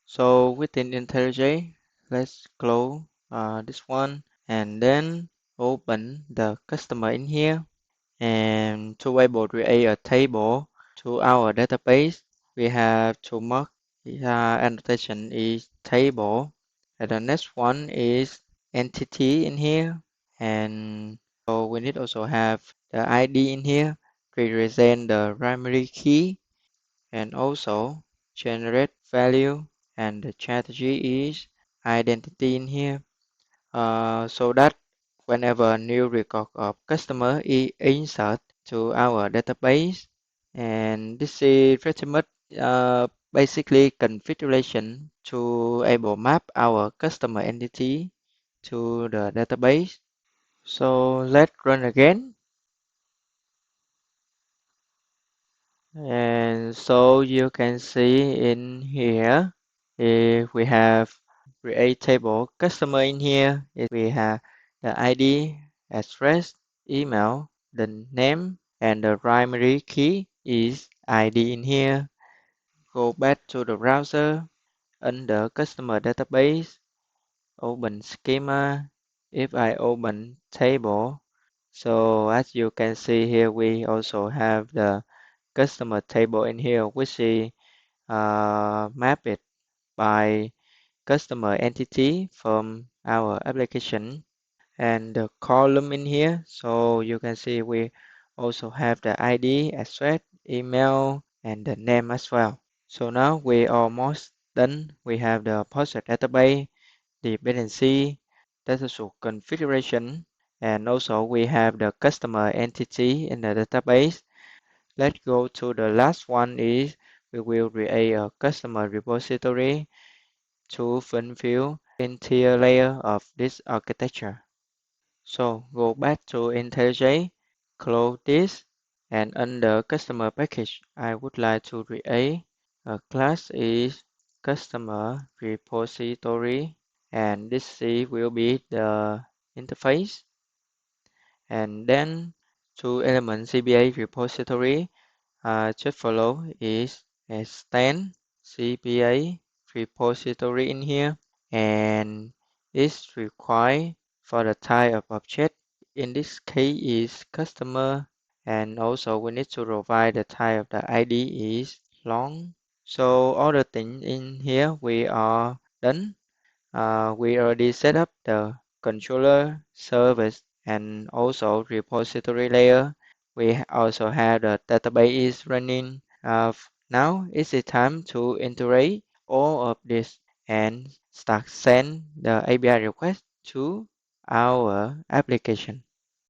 So within IntelliJ, let's close this one and then open the customer in here. And to able to create a table to our database, we have to mark annotation is table. And the next one is entity in here. And so we need also have the ID in here to represent the primary key and also generate value, and the strategy is identity in here, so that whenever a new record of customer is insert to our database, and this is pretty much basically configuration to able map our customer entity to the database. So let's run again. And so you can see in here, if we have create table customer in here, if we have the ID, address, email, the name, and the primary key is ID in here. Go back to the browser, under customer database, open schema. If I open table, so as you can see here, we also have the customer table in here, which is map it by customer entity from our application, and the column in here. So you can see we also have the ID, address, email, and the name as well. So now we almost done. We have the project database, dependency, data source configuration, and also we have the customer entity in the database. Let's go to the last one is we will create a customer repository to fulfill entire layer of this architecture. So go back to IntelliJ, close this, and under customer package, I would like to create a class is customer repository, and this C will be the interface, and then to element CPA repository, just follow is extend CPA repository in here, and it's required for the type of object. In this case is customer, and also we need to provide the type of the ID is long. So all the things in here we are done. We already set up the controller service and also repository layer. We also have the database is running. Now it's the time to integrate all of this and start send the API request to our application.